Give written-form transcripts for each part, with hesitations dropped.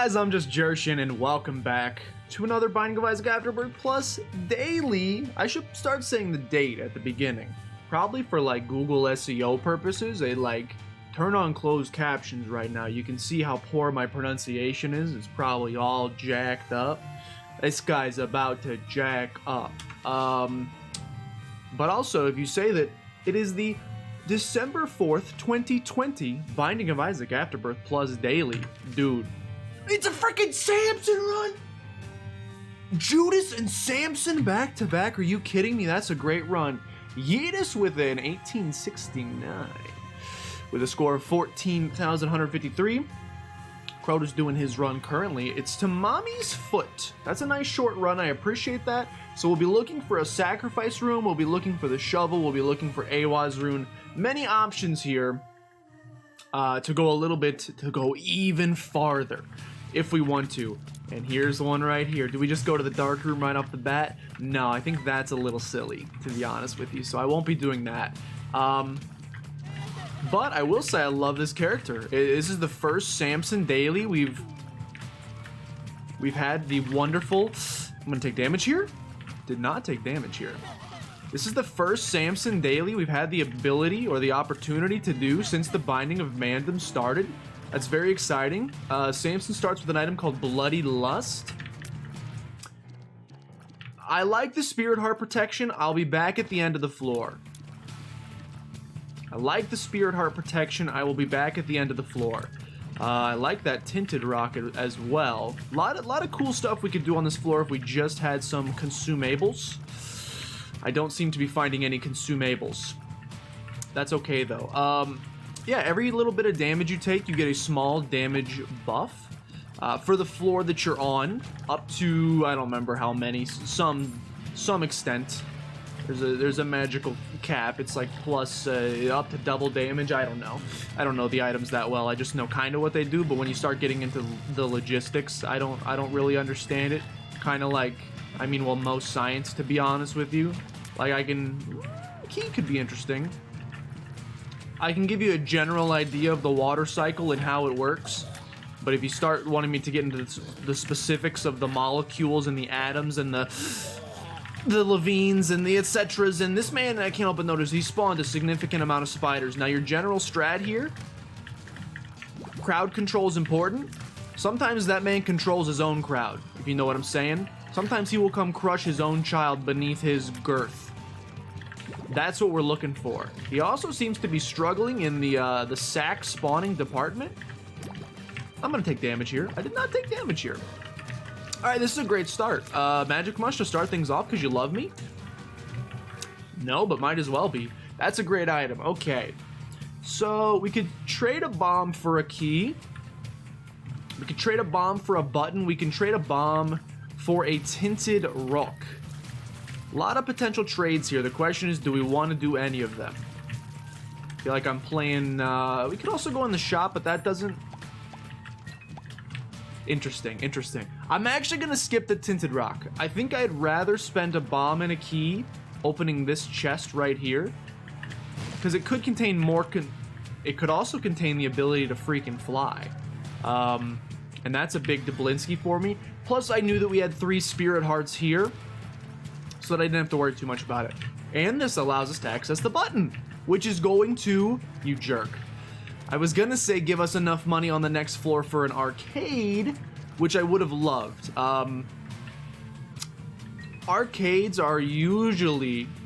guys, I'm just Jershin, and welcome back to another Binding of Isaac Afterbirth Plus daily. I should start saying the date at the beginning. Probably for like Google SEO purposes. They like turn on closed captions right now. You can see how poor my pronunciation is. It's probably all jacked up. This guy's about to jack up. But also, if you say that it is the December 4th, 2020 Binding of Isaac Afterbirth Plus daily, dude. It's a freaking Samson run! Judas and Samson back to back? Are you kidding me? That's a great run. Yeetus with an 1869 with a score of 14,153. Crowder's doing his run currently. It's to Mommy's Foot. That's a nice short run. I appreciate that. So we'll be looking for a sacrifice room. We'll be looking for the shovel. We'll be looking for Awa's rune. Many options here to go even farther if we want to. And here's the one right here. Do we just go to the dark room right off the bat? No, I think that's a little silly, to be honest with you. So I won't be doing that. But I will say I love this character. This is the first Samson daily we've had the wonderful... I'm gonna take damage here. Did not take damage here. This is the first Samson daily we've had the ability or the opportunity to do since the Binding of Mandom started. That's very exciting. Samson starts with an item called Bloody Lust. I like the Spirit Heart protection. I'll be back at the end of the floor. I like the Spirit Heart protection. I will be back at the end of the floor. I like that Tinted Rocket as well. A lot of cool stuff we could do on this floor if we just had some consumables. I don't seem to be finding any consumables. That's okay though. Yeah, every little bit of damage you take, you get a small damage buff. For the floor that you're on, up to, I don't remember how many, some extent. There's a magical cap. It's like plus up to double damage. I don't know. I don't know the items that well. I just know kind of what they do, but when you start getting into the logistics, I don't really understand it. Kind of like, I mean, well, most science, to be honest with you. Like key could be interesting. I can give you a general idea of the water cycle and how it works. But if you start wanting me to get into the specifics of the molecules and the atoms and the Levines and the etceteras, and this man, I can't help but notice, he spawned a significant amount of spiders. Now your general strat here, crowd control is important. Sometimes that man controls his own crowd, if you know what I'm saying. Sometimes he will come crush his own child beneath his girth. That's what we're looking for. He also seems to be struggling in the sack spawning department. I'm gonna take damage here. I did not take damage here. All right, this is a great start. Magic Mush to start things off because you love me? No, but might as well be. That's a great item. Okay. So we could trade a bomb for a key. We could trade a bomb for a button. We can trade a bomb for a tinted rook. A lot of potential trades here. The question is, do we want to do any of them? I feel like I'm playing... we could also go in the shop, but that doesn't... Interesting. I'm actually going to skip the Tinted Rock. I think I'd rather spend a bomb and a key opening this chest right here. Because it could contain more... it could also contain the ability to freaking fly. And that's a big Dublinsky for me. Plus, I knew that we had 3 Spirit Hearts here, so that I didn't have to worry too much about it. And this allows us to access the button, which is going to... You jerk. I was gonna say give us enough money on the next floor for an arcade, which I would have loved. Arcades are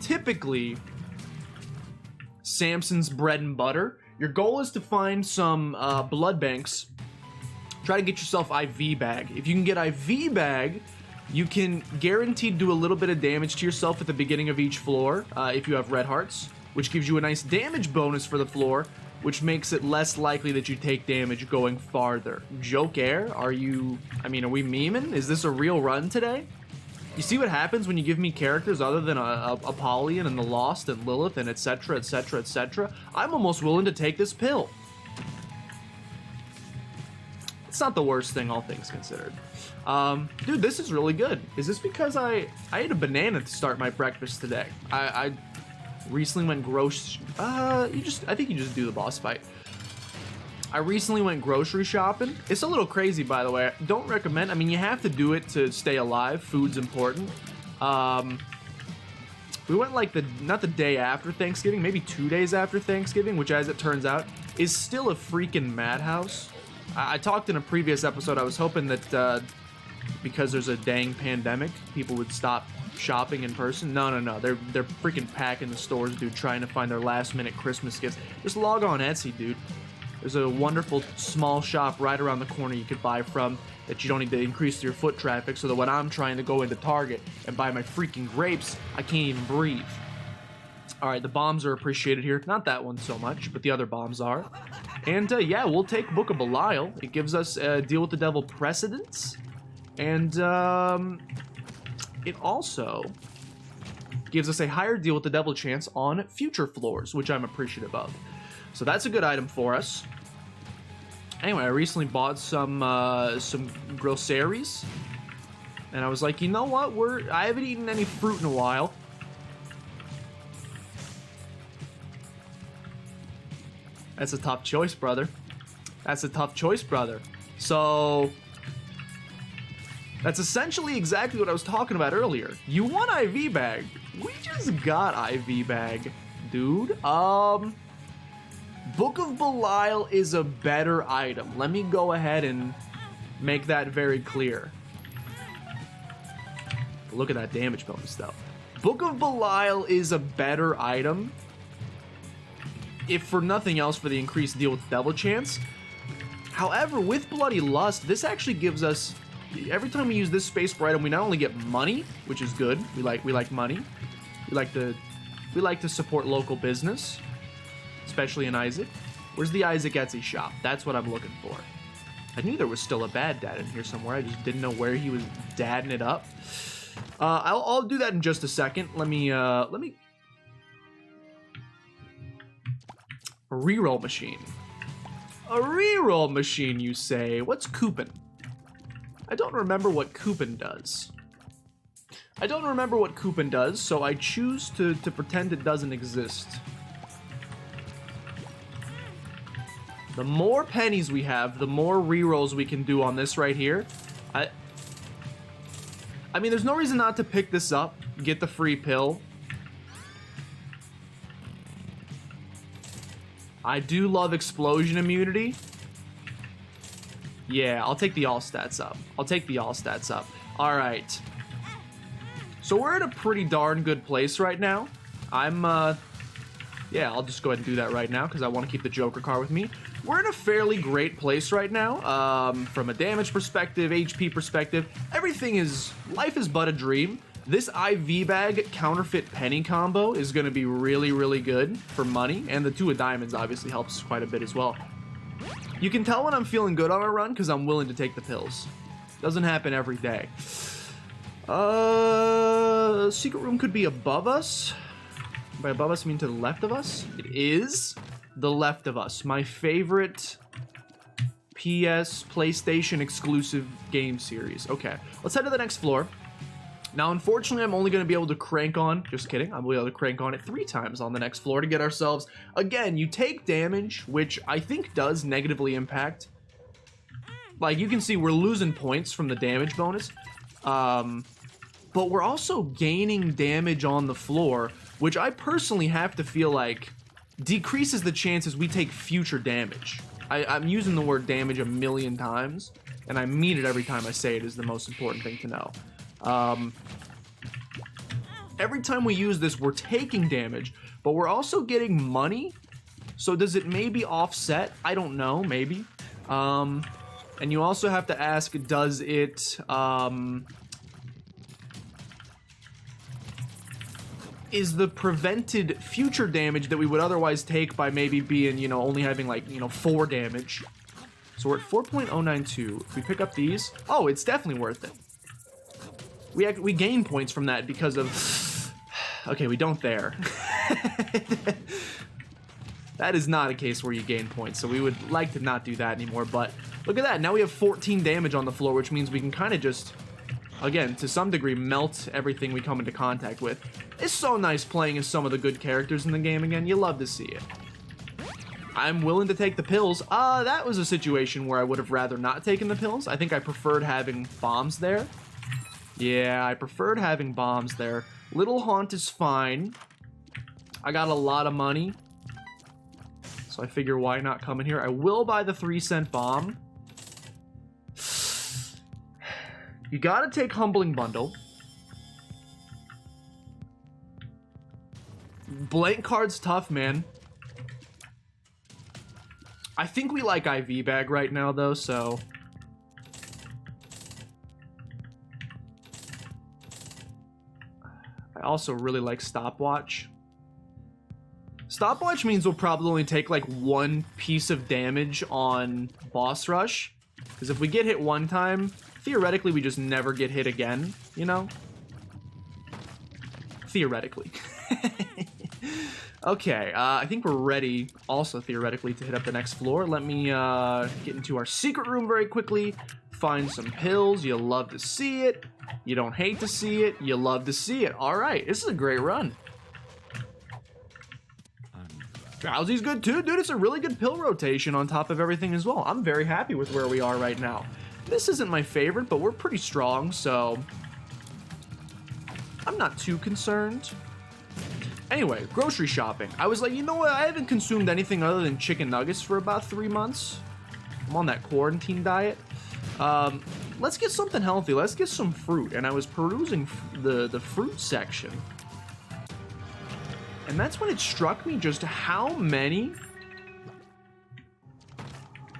typically, Samson's bread and butter. Your goal is to find some blood banks. Try to get yourself IV bag. If you can get IV bag, you can guaranteed do a little bit of damage to yourself at the beginning of each floor if you have red hearts, which gives you a nice damage bonus for the floor, which makes it less likely that you take damage going farther. Joke Air, are we memeing? Is this a real run today? You see what happens when you give me characters other than Apollyon and the Lost and Lilith and etc, etc, etc? I'm almost willing to take this pill. It's not the worst thing, all things considered. Dude, this is really good. Is this because I ate a banana to start my breakfast today? I recently went gross. I think you just do the boss fight. I recently went grocery shopping. It's a little crazy, by the way. Don't recommend. I mean, you have to do it to stay alive. Food's important. We went like not the day after Thanksgiving, maybe 2 days after Thanksgiving, which, as it turns out, is still a freaking madhouse. I talked in a previous episode. I was hoping that because there's a dang pandemic, people would stop shopping in person. No. They're freaking packing the stores, dude, trying to find their last-minute Christmas gifts. Just log on Etsy, dude. There's a wonderful small shop right around the corner you could buy from that you don't need to increase your foot traffic, so that when I'm trying to go into Target and buy my freaking grapes, I can't even breathe. All right, the bombs are appreciated here. Not that one so much, but the other bombs are. And yeah, we'll take Book of Belial. It gives us Deal with the Devil precedence. And it also gives us a higher Deal with the Devil chance on future floors, which I'm appreciative of. So that's a good item for us. Anyway, I recently bought some groceries, and I was like, you know what? I haven't eaten any fruit in a while. That's a tough choice, brother. That's a tough choice, brother. So that's essentially exactly what I was talking about earlier. You want IV bag? We just got IV bag, dude. Book of Belial is a better item. Let me go ahead and make that very clear. Look at that damage bonus, though. Book of Belial is a better item, if for nothing else, for the increased Deal with the Devil chance. However, with Bloody Lust, this actually gives us, every time we use this space for item, we not only get money, which is good. We like money. We like to support local business, especially in Isaac. Where's the Isaac Etsy shop? That's what I'm looking for. I knew there was still a bad dad in here somewhere. I just didn't know where he was dadding it up. I'll do that in just a second. Let me a reroll machine. A reroll machine, you say? What's coupon? I don't remember what coupon does. So I choose to pretend it doesn't exist. The more pennies we have, the more rerolls we can do on this right here. I mean, there's no reason not to pick this up, get the free pill. I do love explosion immunity. Yeah, I'll take the all stats up. All right. So we're in a pretty darn good place right now. Yeah, I'll just go ahead and do that right now because I want to keep the Joker card with me. We're in a fairly great place right now. From a damage perspective, HP perspective, life is but a dream. This IV bag counterfeit penny combo is going to be really, really good for money, and the 2 of diamonds obviously helps quite a bit as well. You can tell when I'm feeling good on a run because I'm willing to take the pills. Doesn't happen every day. Secret room could be above us. By above us, I mean to the left of us. It is the left of us. My favorite PlayStation exclusive game series. Okay, let's head to the next floor. Now, unfortunately, I'm only going to be able to crank on, just kidding, I'll be able to crank on it 3 times on the next floor to get ourselves, again, you take damage, which I think does negatively impact. Like, you can see we're losing points from the damage bonus, but we're also gaining damage on the floor, which I personally have to feel like decreases the chances we take future damage. I'm using the word damage a million times, and I mean it every time I say it is the most important thing to know. Every time we use this, we're taking damage, but we're also getting money. So does it maybe offset? I don't know, maybe. And you also have to ask, does it, is the prevented future damage that we would otherwise take by maybe being, you know, only having like, you know, 4 damage. So we're at 4.092. If we pick up these, oh, it's definitely worth it. We gain points from that because of... Okay, we don't there. That is not a case where you gain points, so we would like to not do that anymore, but look at that. Now we have 14 damage on the floor, which means we can kind of just, again, to some degree, melt everything we come into contact with. It's so nice playing as some of the good characters in the game again. You love to see it. I'm willing to take the pills. That was a situation where I would have rather not taken the pills. I think I preferred having bombs there. Yeah, I preferred having bombs there. Little Haunt is fine. I got a lot of money. So I figure why not come in here. I will buy the 3-cent bomb. You gotta take Humbling Bundle. Blank card's tough, man. I think we like IV bag right now, though, so... I also really like Stopwatch. Stopwatch means we'll probably only take, like, 1 piece of damage on Boss Rush. Because if we get hit 1 time, theoretically we just never get hit again, you know? Theoretically. Okay, I think we're ready, also theoretically, to hit up the next floor. Let me get into our secret room very quickly, find some pills. You love to see it. You don't hate to see it. You love to see it. All right, this is a great run. Drowsy's good too, dude. It's a really good pill rotation on top of everything as well. I'm very happy with where we are right now. This isn't my favorite, but we're pretty strong, so I'm not too concerned. Anyway, grocery shopping. I was like, you know what? I haven't consumed anything other than chicken nuggets for about 3 months. I'm on that quarantine diet. Let's get something healthy. Let's get some fruit. And I was perusing the fruit section. And that's when it struck me just how many...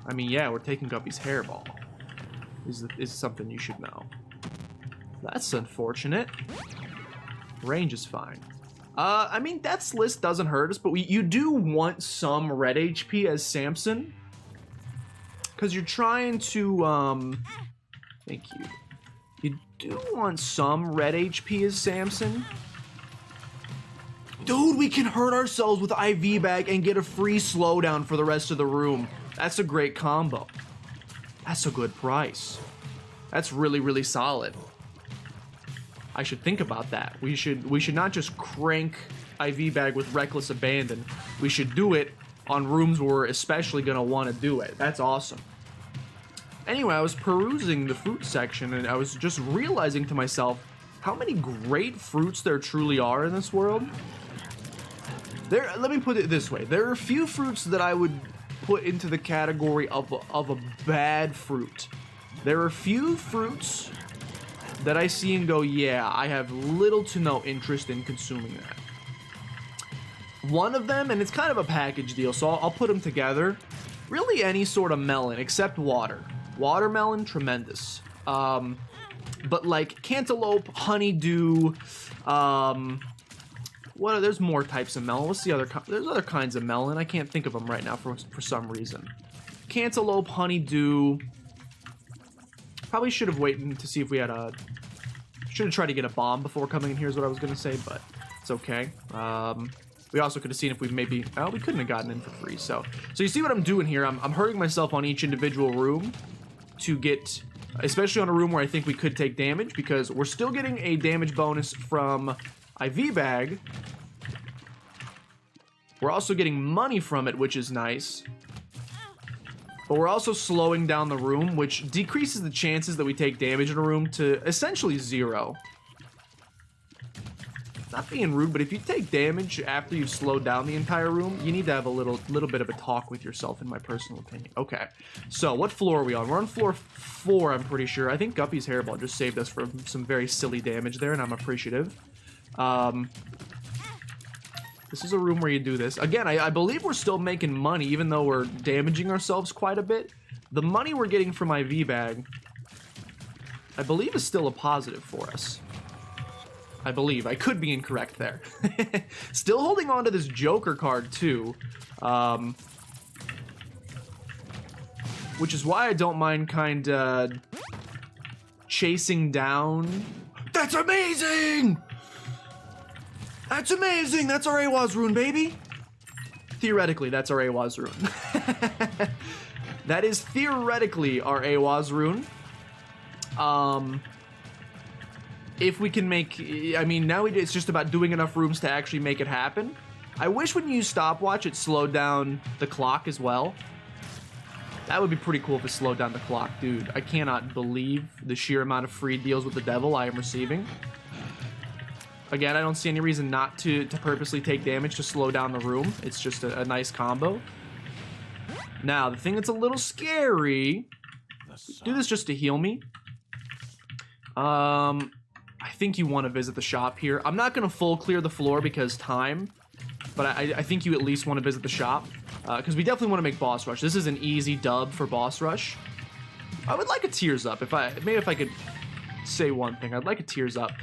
I mean, yeah, we're taking Guppy's hairball. Is something you should know. That's unfortunate. Range is fine. I mean, Death's List doesn't hurt us, but you do want some red HP as Samson. Because you're trying to, thank you. You do want some red HP as Samson. Dude, we can hurt ourselves with IV bag and get a free slowdown for the rest of the room. That's a great combo. That's a good price. That's really, really solid. I should think about that. We should not just crank IV bag with reckless abandon. We should do it on rooms where we're especially gonna want to do it. That's awesome. Anyway, I was perusing the fruit section and I was just realizing to myself how many great fruits there truly are in this world. Let me put it this way. There are a few fruits that I would put into the category of a bad fruit. There are a few fruits that I see and go, yeah, I have little to no interest in consuming that. One of them, and it's kind of a package deal, so I'll put them together. Really any sort of melon, except water. Watermelon, tremendous. But like cantaloupe, honeydew, there's more types of melon. What's the other, there's other kinds of melon. I can't think of them right now for some reason. Cantaloupe, honeydew. Probably should have waited to see if we had a... Should have tried to get a bomb before coming in here is what I was going to say, but it's okay. We also could have seen if we maybe... Oh, we couldn't have gotten in for free, so you see what I'm doing here? I'm hurting myself on each individual room to get... Especially on a room where I think we could take damage, because we're still getting a damage bonus from IV bag. We're also getting money from it, which is nice. But we're also slowing down the room, which decreases the chances that we take damage in a room to essentially 0. Not being rude, but if you take damage after you've slowed down the entire room, you need to have a little bit of a talk with yourself, in my personal opinion. Okay, so what floor are we on? We're on floor 4, I'm pretty sure. I think Guppy's hairball just saved us from some very silly damage there, and I'm appreciative. This is a room where you do this. Again, I believe we're still making money, even though we're damaging ourselves quite a bit. The money we're getting from IV bag, I believe, is still a positive for us. I believe. I could be incorrect there. Still holding on to this Joker card, too. Which is why I don't mind kind of chasing down... That's amazing! That's amazing! That's our AWA's rune, baby! Theoretically, that's our AWA's rune. That is theoretically our AWA's rune. If we can make... I mean, now it's just about doing enough rooms to actually make it happen. I wish when you use stopwatch, it slowed down the clock as well. That would be pretty cool if it slowed down the clock. Dude, I cannot believe the sheer amount of free deals with the devil I am receiving. Again, I don't see any reason not to purposely take damage to slow down the room. It's just a nice combo. Now, the thing that's a little scary... Do this just to heal me. I think you want to visit the shop here. I'm not going to full clear the floor because time, but I think you at least want to visit the shop because we definitely want to make boss rush. This is an easy dub for boss rush. I would like a tears up. Maybe if I could say one thing, I'd like a tears up.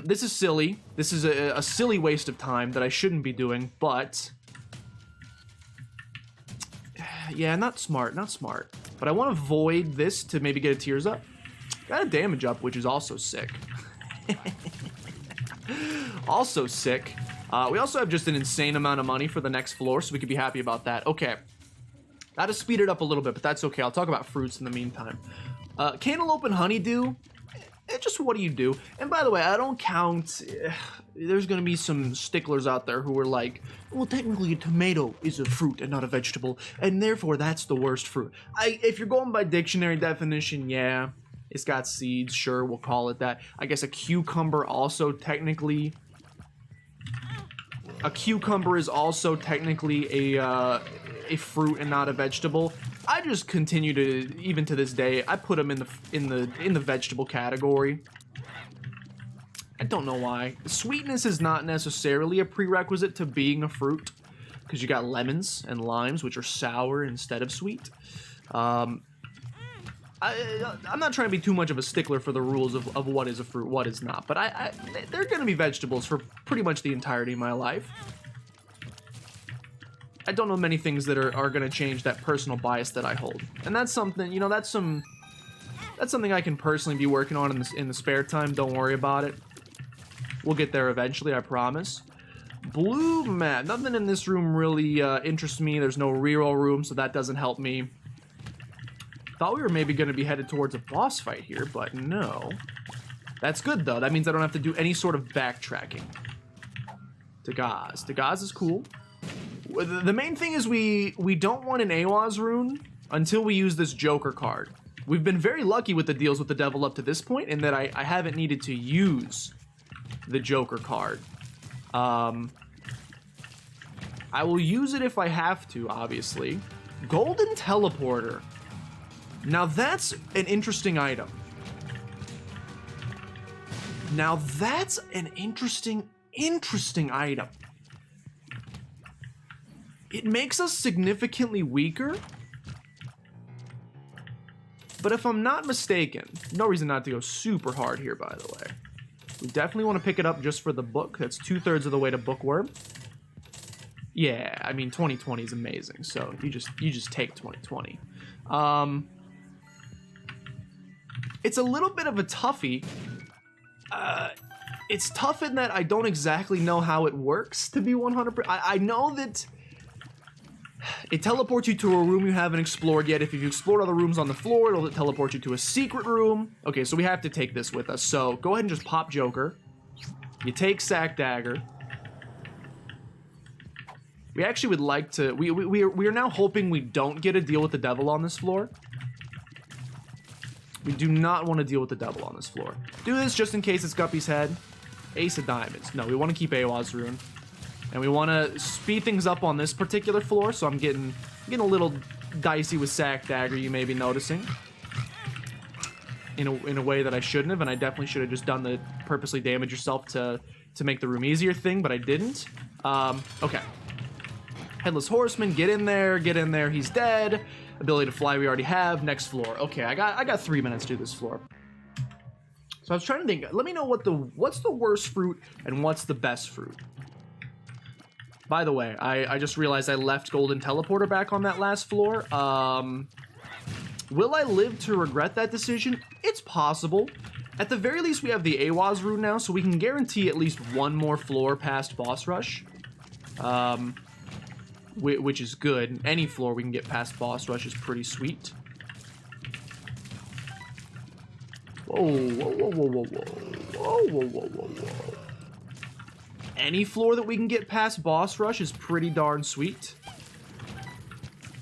This is silly. This is a silly waste of time that I shouldn't be doing, but yeah, not smart, not smart. But I want to void this to maybe get a tears up. Got a damage up, which is also sick. Also sick. We also have just an insane amount of money for the next floor, so we could be happy about that. Okay. Gotta speed it up a little bit, but that's okay. I'll talk about fruits in the meantime. Cantaloupe and honeydew. Just what do you do? And by the way, I don't count... There's gonna be some sticklers out there who are like, well, technically a tomato is a fruit and not a vegetable, and therefore that's the worst fruit. If you're going by dictionary definition, yeah, it's got seeds, sure, we'll call it that. I guess a cucumber also technically... A cucumber is also technically a fruit and not a vegetable. I just continue to, even to this day, I put them in the vegetable category. I don't know why. Sweetness is not necessarily a prerequisite to being a fruit, because you got lemons and limes, which are sour instead of sweet. I'm not trying to be too much of a stickler for the rules of what is a fruit, what is not, but they're going to be vegetables for pretty much the entirety of my life. I don't know many things that are going to change that personal bias that I hold. And that's something, you know, that's something I can personally be working on in the spare time. Don't worry about it. We'll get there eventually, I promise. Blue mat. Nothing in this room really interests me. There's no reroll room, so that doesn't help me. Thought we were maybe going to be headed towards a boss fight here, but no. That's good, though. That means I don't have to do any sort of backtracking. Dagaz. Dagaz is cool. The main thing is we don't want an Awaz rune until we use this Joker card. We've been very lucky with the deals with the devil up to this point in that I haven't needed to use the Joker card. I will use it if I have to, obviously. Golden Teleporter. Now that's an interesting item. Now that's an interesting item. It makes us significantly weaker. But if I'm not mistaken, no reason not to go super hard here, by the way. We definitely want to pick it up just for the book. That's 2/3 of the way to Bookworm. Yeah, I mean 2020 is amazing, so you just take 2020. It's a little bit of a toughie. It's tough in that I don't exactly know how it works, to be 100%. I know that it teleports you to a room you haven't explored yet. If you've explored other rooms on the floor, it'll teleport you to a secret room. Okay, so we have to take this with us. So go ahead and just pop Joker. You take Sack Dagger. We actually would like to... We are now hoping we don't get a deal with the devil on this floor. We do not want to deal with the devil on this floor. Do this just in case it's Guppy's head. Ace of Diamonds. No, we want to keep Awaz rune. And we want to speed things up on this particular floor, so I'm getting a little dicey with Sack Dagger, you may be noticing. In a way that I shouldn't have, and I definitely should have just done the purposely damage yourself to make the room easier thing, but I didn't. Okay. Headless Horseman, get in there, he's dead. Ability to fly we already have. Next floor. Okay, I got 3 minutes to do this floor. So I was trying to think, let me know what's the worst fruit and what's the best fruit. By the way, I just realized I left Golden Teleporter back on that last floor. Will I live to regret that decision? It's possible. At the very least, we have the Awaz rune now, so we can guarantee at least one more floor past boss rush. Which is good. Any floor we can get past boss rush is pretty sweet. Whoa, whoa, whoa, whoa, whoa, whoa, whoa, whoa, whoa, whoa, whoa. any floor that we can get past boss rush is pretty darn sweet.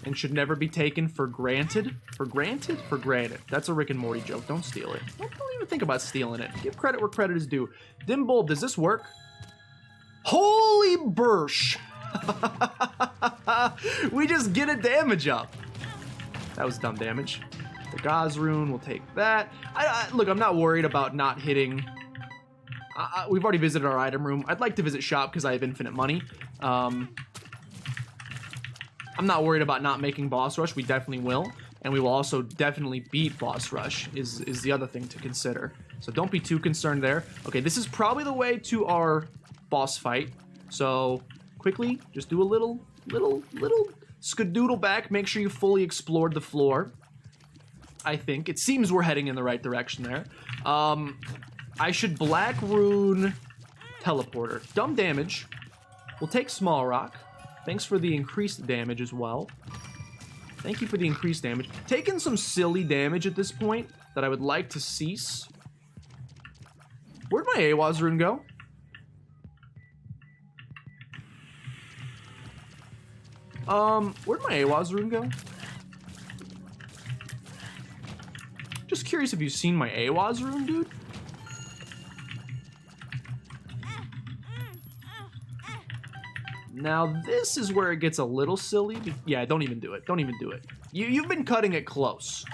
And should never be taken for granted. For granted? For granted. That's a Rick and Morty joke. Don't steal it. Don't even think about stealing it. Give credit where credit is due. Dim bulb, does this work? Holy bursh! We just get a damage up. That was dumb damage. The Gauze rune, we'll take that. Look, I'm not worried about not hitting. We've already visited our item room. I'd like to visit shop because I have infinite money. I'm not worried about not making boss rush. We definitely will. And we will also definitely beat boss rush is the other thing to consider. So don't be too concerned there. Okay, this is probably the way to our boss fight. So quickly, just do a little skadoodle back. Make sure you fully explored the floor. I think. It seems we're heading in the right direction there. I should Black Rune Teleporter. Dumb damage. We'll take Small Rock. Thanks for the increased damage as well. Thank you for the increased damage. Taking some silly damage at this point that I would like to cease. Where'd my Awaz rune go? Where'd my Awaz rune go? Just curious if you've seen my Awaz rune, dude. Now, this is where it gets a little silly. Yeah, don't even do it. Don't even do it. You've been cutting it close.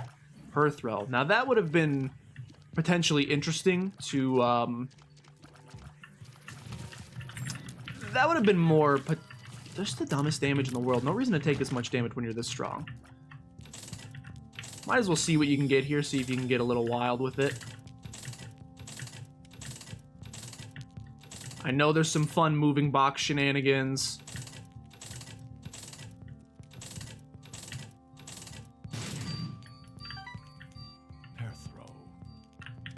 Per throw. Now, that would have been potentially interesting to, that would have been more... Just the dumbest damage in the world. No reason to take this much damage when you're this strong. Might as well see what you can get here. See if you can get a little wild with it. I know there's some fun moving box shenanigans. Hair throw.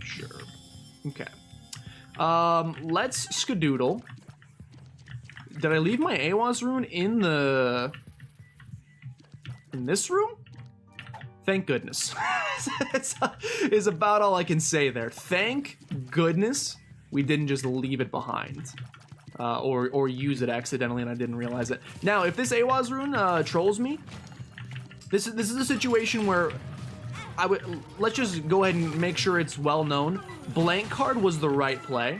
Sure. Okay. Let's skadoodle. Did I leave my Awaz rune in this room? Thank goodness. is about all I can say there. Thank goodness we didn't just leave it behind. Or use it accidentally and I didn't realize it. Now, if this Awaz rune trolls me, this is a situation where let's just go ahead and make sure it's well known. Blank card was the right play.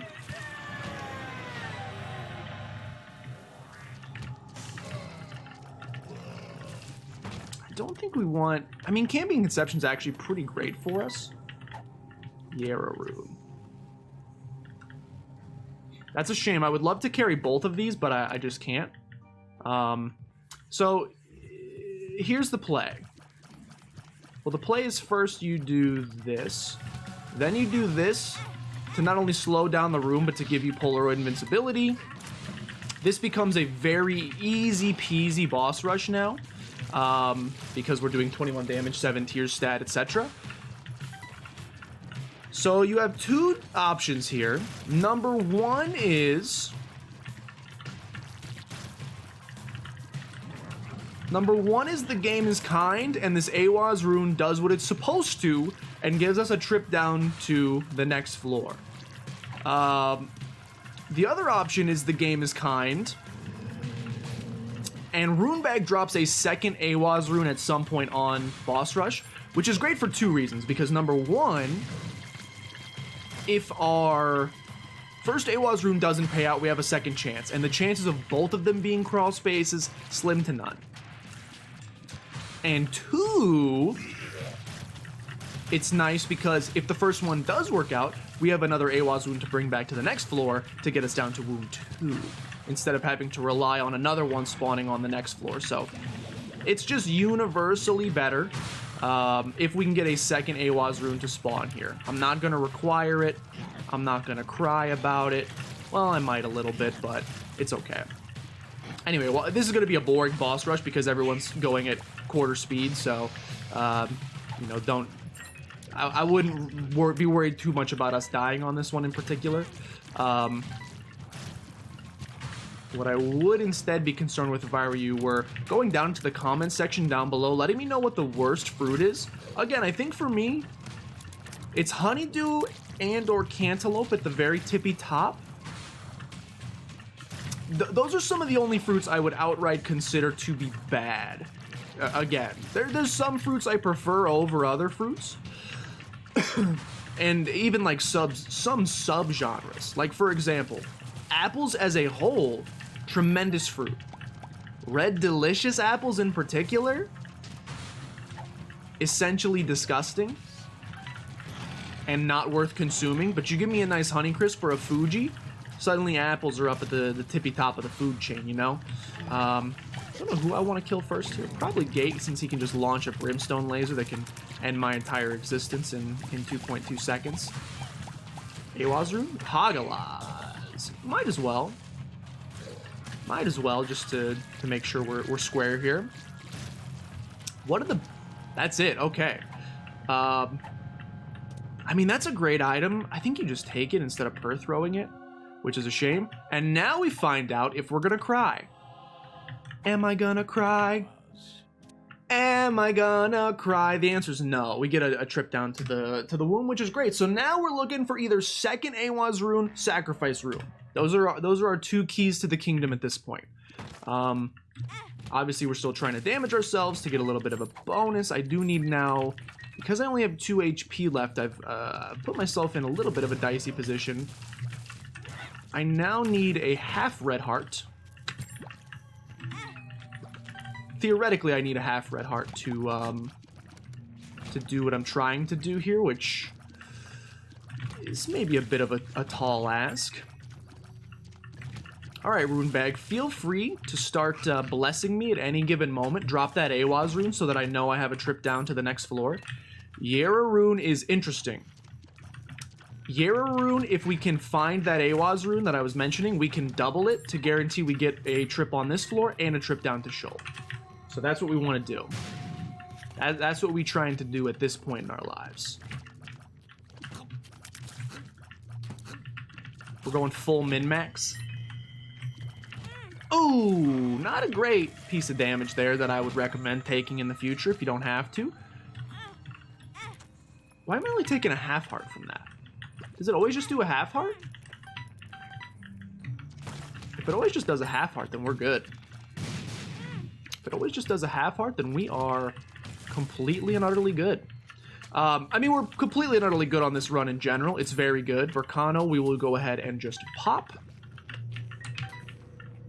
I don't think we want... I mean, Camping Conception's actually pretty great for us. Yarrow rune. That's a shame. I would love to carry both of these, but I just can't. So, here's the play. Well, the play is first you do this. Then you do this to not only slow down the room, but to give you Polaroid invincibility. This becomes a very easy peasy boss rush now. Because we're doing 21 damage, 7 tiers stat, etc. So you have two options here. Number one is... the game is kind, and this Awaz rune does what it's supposed to, and gives us a trip down to the next floor. The other option is the game is kind, and Runebag drops a second Awaz rune at some point on boss rush, which is great for two reasons. Because number one, if our first Awaz rune doesn't pay out, we have a second chance, and the chances of both of them being crawl spaces slim to none. And two, it's nice because if the first one does work out, we have another Awaz rune to bring back to the next floor to get us down to wound 2, instead of having to rely on another one spawning on the next floor. So it's just universally better if we can get a second Awaz rune to spawn here. I'm not going to require it. I'm not going to cry about it. Well, I might a little bit, but it's okay. Anyway, well, this is going to be a boring boss rush because everyone's going at quarter speed, so, you know, don't... I wouldn't be worried too much about us dying on this one in particular. What I would instead be concerned with if I were you were going down to the comments section down below, letting me know what the worst fruit is. Again, I think for me, it's honeydew and or cantaloupe at the very tippy top. those are some of the only fruits I would outright consider to be bad. Again, there's some fruits I prefer over other fruits. And even like some subgenres. Like for example, apples as a whole, tremendous fruit. Red delicious apples in particular, essentially disgusting and not worth consuming. But you give me a nice Honeycrisp or a Fuji, suddenly apples are up at the tippy top of the food chain, you know? I don't know who I want to kill first here. Probably Gate, since he can just launch a brimstone laser that can end my entire existence in 2.2 seconds. Awaz Rune? Hagalaz. Might as well. Might as well, just to make sure we're square here. What are the... That's it, okay. I mean, that's a great item. I think you just take it instead of per throwing it, which is a shame. And now we find out if we're gonna cry. Am I gonna cry? Am I gonna cry? The answer is no. We get a trip down to the womb, which is great. So now we're looking for either second Awaz Rune, Sacrifice Rune. Those are our two keys to the kingdom at this point. Obviously, we're still trying to damage ourselves to get a little bit of a bonus. I do need now, because I only have 2 HP left, I've put myself in a little bit of a dicey position. I now need a half red heart. Theoretically, I need a half red heart to do what I'm trying to do here, which is maybe a bit of a tall ask. All right, Rune Bag, feel free to start blessing me at any given moment. Drop that Awaz Rune so that I know I have a trip down to the next floor. Yera Rune is interesting. Yera Rune, if we can find that Awaz Rune that I was mentioning, we can double it to guarantee we get a trip on this floor and a trip down to Shoal. So that's what we want to do. That's what we're trying to do at this point in our lives. We're going full min-max. Ooh, not a great piece of damage there that I would recommend taking in the future if you don't have to. Why am I only taking a half heart from that? Does it always just do a half heart? If it always just does a half heart, then we're good. If it always just does a half heart, then we are completely and utterly good. I mean, we're completely and utterly good on this run in general. It's very good. Volcano, we will go ahead and just pop.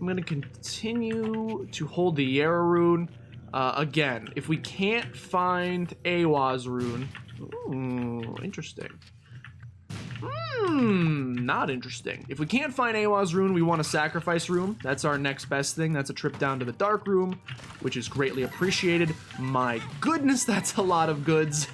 I'm going to continue to hold the Yera Rune. Again, if we can't find Awaz Rune... Ooh, interesting. Not interesting. If we can't find Awaz Rune, we want a Sacrifice Room. That's our next best thing. That's a trip down to the Dark Room, which is greatly appreciated. My goodness, that's a lot of goods.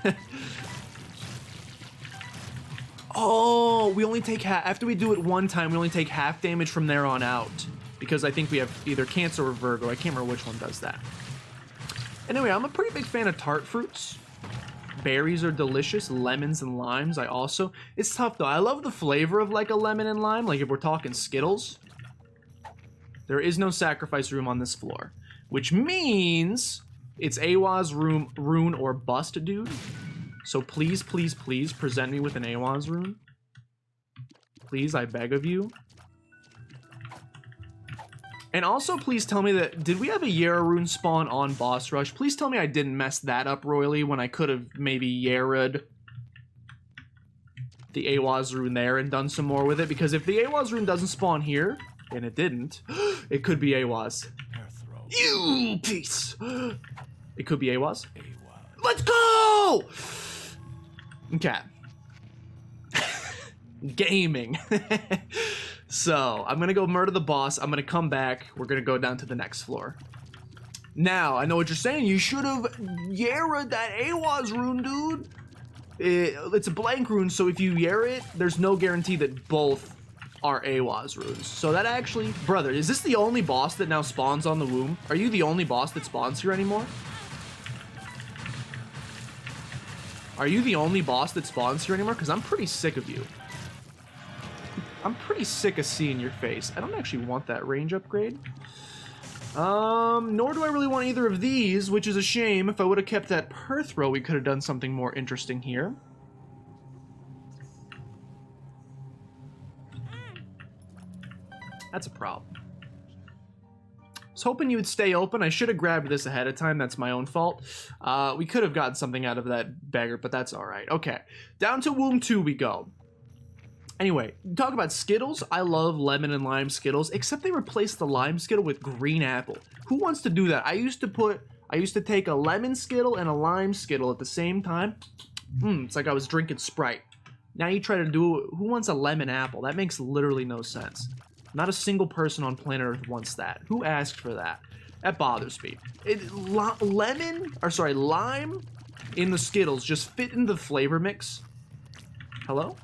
Oh, we only take half. After we do it one time, we only take half damage from there on out. Because I think we have either Cancer or Virgo. I can't remember which one does that. Anyway, I'm a pretty big fan of tart fruits. Berries are delicious. Lemons and limes, I also... It's tough, though. I love the flavor of, like, a lemon and lime. Like, if we're talking Skittles. There is no Sacrifice Room on this floor. Which means it's Awaz Rune or bust, dude. So please, please, please present me with an Awaz Rune. Please, I beg of you. And also, please tell me that... Did we have a Yera Rune spawn on Boss Rush? Please tell me I didn't mess that up royally when I could have maybe Yera'd the Awaz Rune there and done some more with it. Because if the Awaz Rune doesn't spawn here, and it didn't, it could be Awaz. You piece! It could be Awaz. Let's go! Okay. Gaming. So, I'm gonna go murder the boss. I'm gonna come back. We're gonna go down to the next floor. Now, I know what you're saying. You should have Yera'd that Awaz Rune, dude. It's a blank rune, so if you Yera it, there's no guarantee that both are Awaz runes. So that actually... Brother, is this the only boss that now spawns on the womb? Are you the only boss that spawns here anymore? Are you the only boss that spawns here anymore? Because I'm pretty sick of you. I'm pretty sick of seeing your face. I don't actually want that range upgrade. Nor do I really want either of these, which is a shame. If I would have kept that Perth row, we could have done something more interesting here. That's a problem. hoping you would stay open. I should have grabbed this ahead of time. That's my own fault. We could have gotten something out of that beggar, but that's all right. Okay, down to womb 2 we go. Anyway, talk about Skittles. I love lemon and lime Skittles, except they replaced the lime Skittle with green apple. Who wants to do that? I used to take a lemon Skittle and a lime Skittle at the same time. It's like I was drinking Sprite. Now you try to do, who wants a lemon apple? That makes literally no sense. Not a single person on planet Earth wants that. Who asked for that? That bothers me. Lime in the Skittles just fit in the flavor mix. Hello?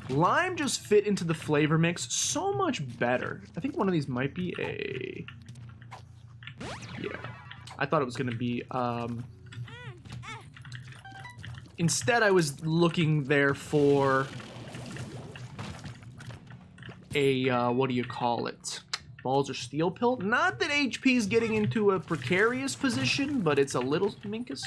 Lime just fit into the flavor mix so much better. I think one of these might be a... Yeah. I thought it was going to be... Instead, I was looking there for a, what do you call it? Balls or steel pill? Not that HP is getting into a precarious position, but it's a little minkus.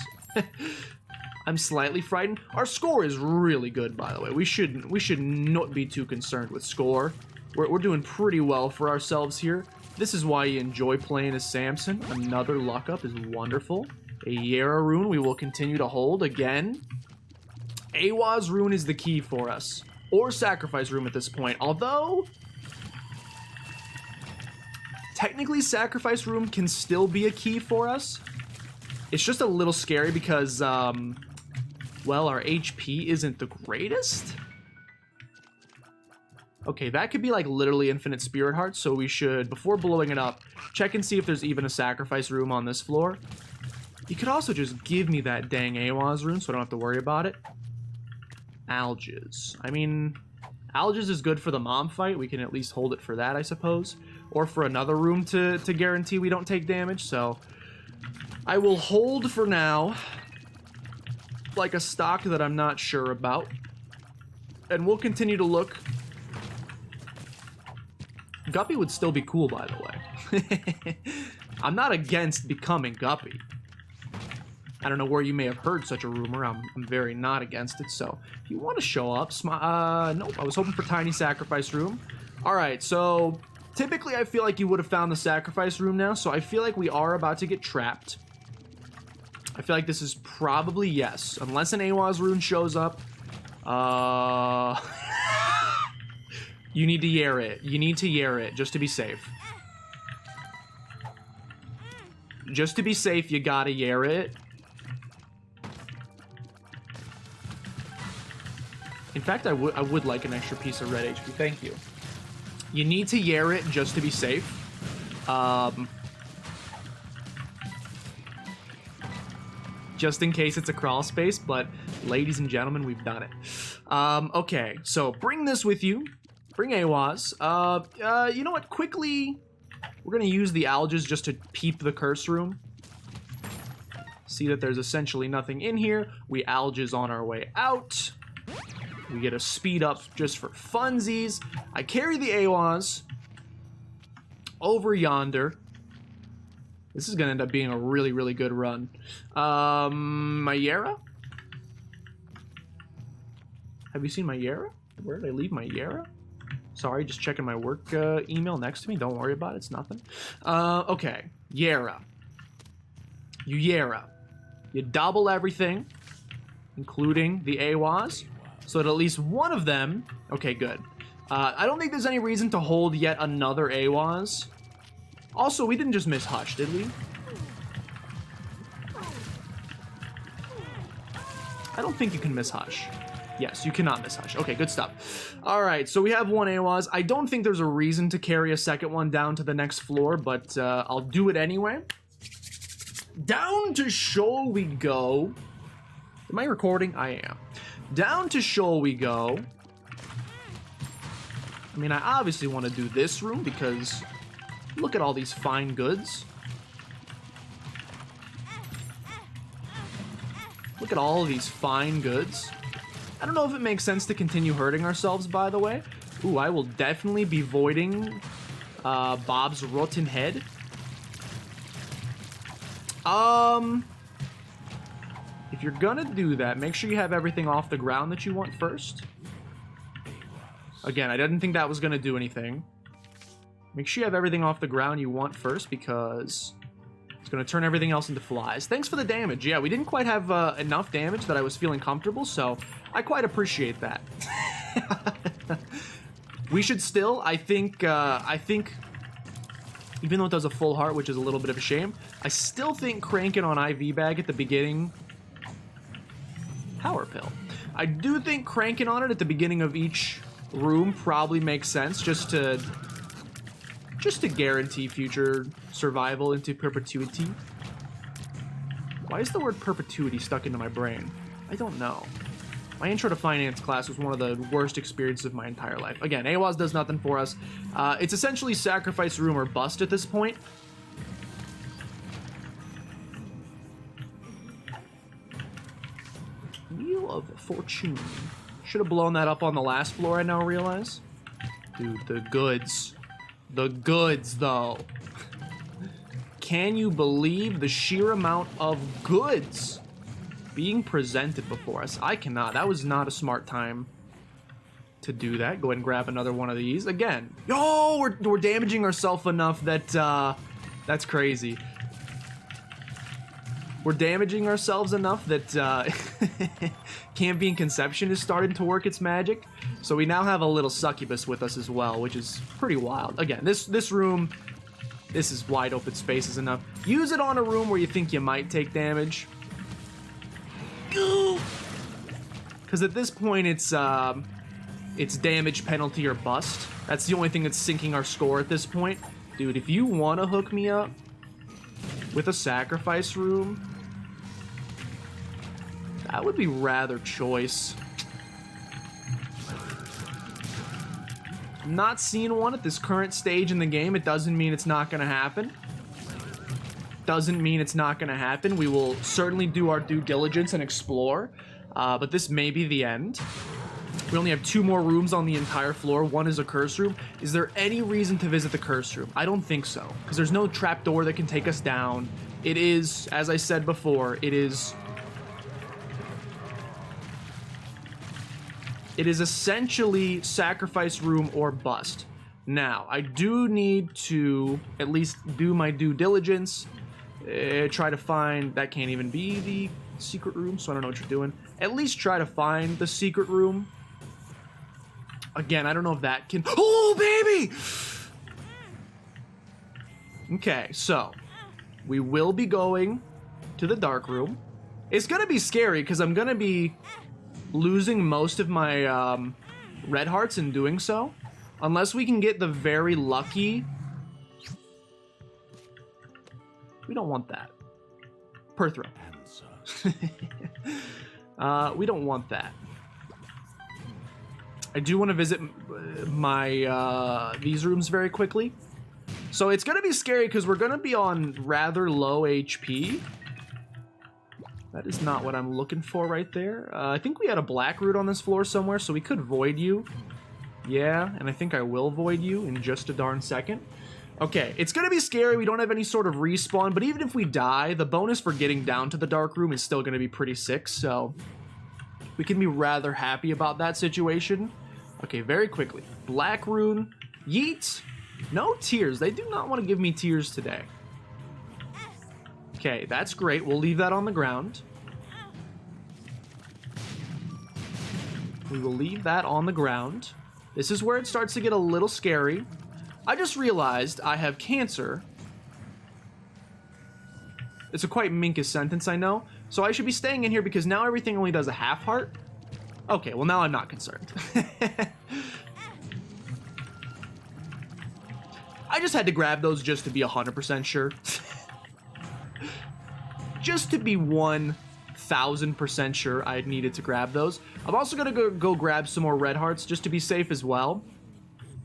I'm slightly frightened. Our score is really good, by the way. We should not be too concerned with score. We're doing pretty well for ourselves here. This is why you enjoy playing as Samson. Another luck up is wonderful. A Yara rune we will continue to hold again. Awaz rune is the key for us. Or sacrifice room at this point. Although, technically sacrifice room can still be a key for us. It's just a little scary because, well, our HP isn't the greatest. Okay, that could be like literally infinite spirit hearts, so we should, before blowing it up, check and see if there's even a sacrifice room on this floor. You could also just give me that dang Awaz rune so I don't have to worry about it. Alges. I mean, Alges is good for the mom fight. We can at least hold it for that, I suppose. Or for another room to guarantee we don't take damage, so... I will hold for now, like a stock that I'm not sure about. And we'll continue to look. Guppy would still be cool, by the way. I'm not against becoming Guppy. I don't know where you may have heard such a rumor. I'm very not against it, so if you want to show up, nope, I was hoping for Tiny Sacrifice Room. Alright, so typically I feel like you would have found the Sacrifice Room now, so I feel like we are about to get trapped. I feel like this is probably yes, unless an Awaz rune shows up. You need to Yara it. You need to Yara it, just to be safe. Just to be safe, you gotta Yara it. In fact, I would like an extra piece of red HP. Thank you. You need to Yara it just to be safe. Just in case it's a crawl space, but ladies and gentlemen, we've done it. Okay, so bring this with you. Bring Awaz. You know what? Quickly, we're gonna use the Alges just to peep the curse room. See that there's essentially nothing in here. We Alges on our way out. We get a speed up just for funsies. I carry the Awaz over yonder. This is gonna end up being a really, really good run. My Yara? Have you seen my Yara? Where did I leave my Yara? Sorry, just checking my work email next to me. Don't worry about it, it's nothing. Okay, Yara. You Yara. You double everything, including the Awaz, so that at least one of them... Okay, good. I don't think there's any reason to hold yet another Awaz. Also, we didn't just miss Hush, did we? I don't think you can miss Hush. Yes, you cannot miss Hush. Okay, good stuff. Alright, so we have one Awaz. I don't think there's a reason to carry a second one down to the next floor, but I'll do it anyway. Down to Shoal we go. Am I recording? I am. Down to Shoal we go. I mean, I obviously want to do this room because look at all these fine goods. Look at all of these fine goods. I don't know if it makes sense to continue hurting ourselves, by the way. Ooh, I will definitely be voiding Bob's rotten head. If you're gonna do that, make sure you have everything off the ground that you want first. Again, I didn't think that was gonna do anything. Make sure you have everything off the ground you want first, because it's going to turn everything else into flies. Thanks for the damage. Yeah, we didn't quite have enough damage that I was feeling comfortable, so I quite appreciate that. We should still, I think, even though it does a full heart, which is a little bit of a shame, I still think cranking on IV bag at the beginning... Power pill. I do think cranking on it at the beginning of each room probably makes sense, just to guarantee future survival into perpetuity. Why is the word perpetuity stuck into my brain? I don't know. My intro to finance class was one of the worst experiences of my entire life. Again, AWAS does nothing for us. It's essentially sacrifice room or bust at this point. Wheel of Fortune. Should have blown that up on the last floor, I now realize. Dude, the goods. The goods, though. Can you believe the sheer amount of goods being presented before us? I cannot. That was not a smart time to do that. Go ahead and grab another one of these. Again. Oh, we're damaging ourselves enough that, that's crazy. We're damaging ourselves enough that Camping Conception is starting to work its magic. So we now have a little succubus with us as well, which is pretty wild. Again, this room, this is wide open spaces enough. Use it on a room where you think you might take damage. Because at this point, it's damage, penalty, or bust. That's the only thing that's sinking our score at this point. Dude, if you want to hook me up with a sacrifice room, that would be rather choice. I'm not seeing one at this current stage in the game. It doesn't mean it's not going to happen. Doesn't mean it's not going to happen. We will certainly do our due diligence and explore, but this may be the end. We only have 2 more rooms on the entire floor. One is a curse room. Is there any reason to visit the curse room? I don't think so, because there's no trapdoor that can take us down. It is, as I said before, it is essentially sacrifice room or bust. Now, I do need to at least do my due diligence, try to find, that can't even be the secret room, so I don't know what you're doing. At least try to find the secret room. Again, I don't know if that can... Oh, baby! Okay, so we will be going to the dark room. It's gonna be scary because I'm gonna be losing most of my red hearts in doing so, unless we can get the very lucky. We don't want that. Perthrow. We don't want that. I do want to visit my these rooms very quickly. So it's going to be scary because we're going to be on rather low HP. That is not what I'm looking for right there. I think we had a black root on this floor somewhere, so we could void you. Yeah, and I think I will void you in just a darn second. Okay, it's going to be scary. We don't have any sort of respawn, but even if we die, the bonus for getting down to the dark room is still going to be pretty sick, so we can be rather happy about that situation. Okay, very quickly. Black rune. Yeet. No tears. They do not want to give me tears today. Okay, that's great. We'll leave that on the ground. We will leave that on the ground. This is where it starts to get a little scary. I just realized I have cancer. It's a quite minkus sentence, I know. So I should be staying in here because now everything only does a half heart. Okay, well now I'm not concerned. I just had to grab those just to be 100% sure. Just to be 1000% sure I needed to grab those. I'm also gonna go grab some more red hearts just to be safe as well.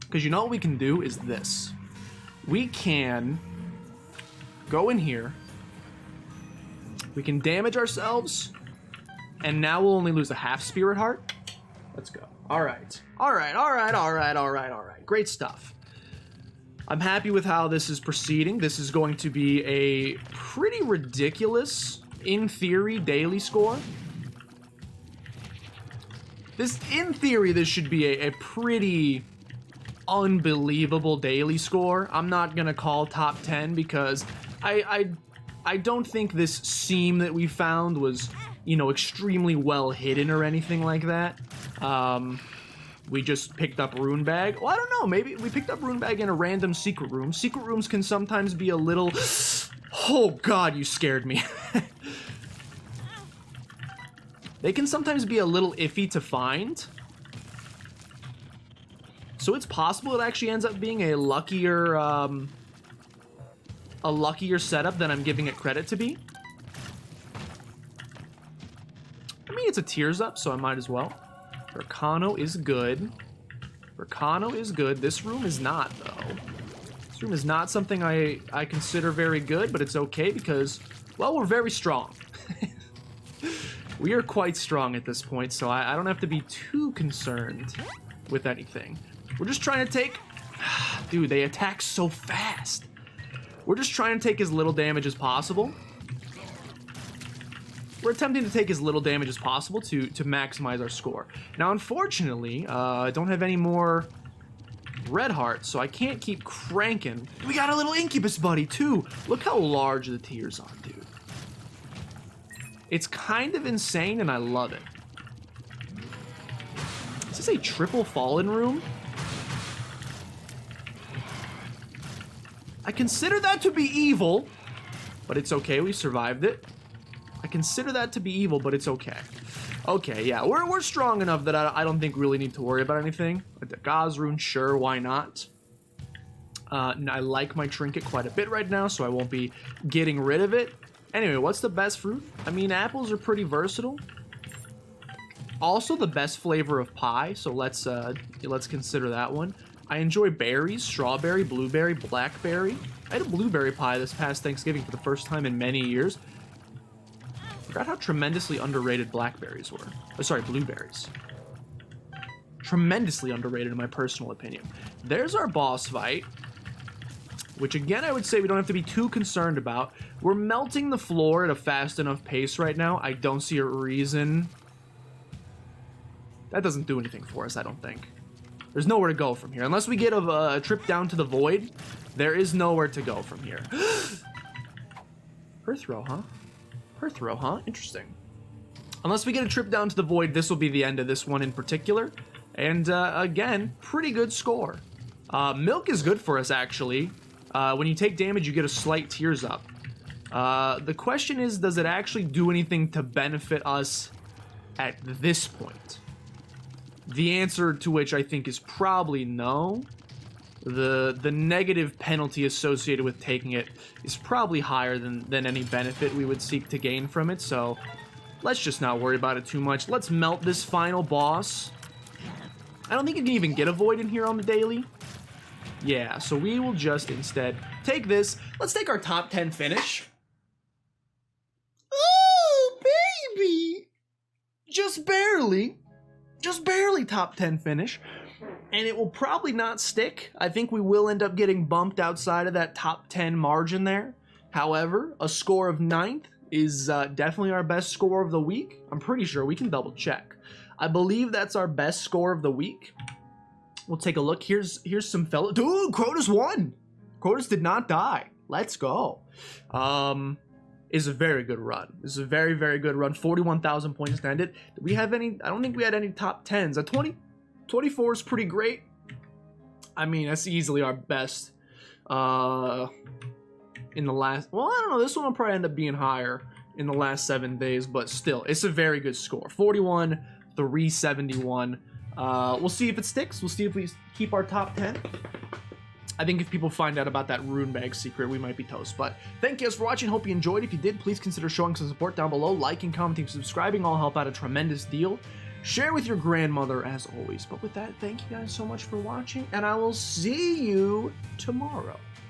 Because you know what we can do is this. We can go in here. We can damage ourselves. And now we'll only lose a half spirit heart. Let's go. All right. All right, all right, all right, all right, all right. Great stuff. I'm happy with how this is proceeding. This is going to be a pretty ridiculous, in theory, daily score. In theory, this should be a pretty unbelievable daily score. I'm not gonna call top 10 because I don't think this seam that we found was, you know, extremely well hidden or anything like that. We just picked up Rune Bag. Well, I don't know. Maybe we picked up Rune Bag in a random secret room. Secret rooms can sometimes be a little... Oh, God, you scared me. They can sometimes be a little iffy to find. So it's possible it actually ends up being a luckier setup than I'm giving it credit to be. I mean, it's a tears up, so I might as well. Volcano is good. Volcano is good. This room is not, though. This room is not something I consider very good, but it's okay because, well, we're very strong. We are quite strong at this point, so I don't have to be too concerned with anything. We're just trying to take... Dude, they attack so fast. We're just trying to take as little damage as possible. We're attempting to take as little damage as possible to maximize our score. Now, unfortunately, I don't have any more red hearts, so I can't keep cranking. We got a little incubus buddy, too. Look how large the tears are, dude. It's kind of insane, and I love it. Is this a triple fallen room? I consider that to be evil, but it's okay. We survived it. I consider that to be evil, but it's okay. Okay, yeah, we're strong enough that I don't think we really need to worry about anything. The Gauze rune, sure, why not? I like my trinket quite a bit right now, so I won't be getting rid of it. Anyway, what's the best fruit? I mean, apples are pretty versatile. Also, the best flavor of pie, so let's consider that one. I enjoy berries, strawberry, blueberry, blackberry. I had a blueberry pie this past Thanksgiving for the first time in many years. Forgot how tremendously underrated blackberries were. Oh, sorry, blueberries. Tremendously underrated in my personal opinion. There's our boss fight, which again I would say we don't have to be too concerned about. We're melting the floor at a fast enough pace right now. I don't see a reason. That doesn't do anything for us, I don't think. There's nowhere to go from here. Unless we get a trip down to the void, there is nowhere to go from here. Earth row, huh? Earth row, huh? Interesting. Unless we get a trip down to the void, this will be the end of this one in particular. And again, pretty good score. Milk is good for us, actually. When you take damage, you get a slight tears up. The question is, does it actually do anything to benefit us at this point? The answer to which I think is probably no. The negative penalty associated with taking it is probably higher than any benefit we would seek to gain from it, so let's just not worry about it too much. Let's melt this final boss. I don't think you can even get a void in here on the daily. Yeah, so we will just instead take this. Let's take our top 10 finish. Oh, baby! Just barely top 10 finish. And it will probably not stick. I think we will end up getting bumped outside of that top 10 margin there. However, a score of 9th is definitely our best score of the week. I'm pretty sure. We can double check. I believe that's our best score of the week. We'll take a look. Here's some fellow. Dude, Crotus won. Crotus did not die. Let's go. Is a very good run. This is a very, very good run. 41,000 points to end it. Did we have any? I don't think we had any top 10s. A 24 is pretty great. I mean, that's easily our best in the last... Well, I don't know. This one will probably end up being higher in the last 7 days, but still, it's a very good score. 41, 371. We'll see if it sticks. We'll see if we keep our top 10. I think if people find out about that rune bag secret, we might be toast. But thank you guys for watching. Hope you enjoyed. If you did, please consider showing some support down below. Liking, commenting, subscribing all help out a tremendous deal. Share with your grandmother as always. But with that, thank you guys so much for watching, and I will see you tomorrow.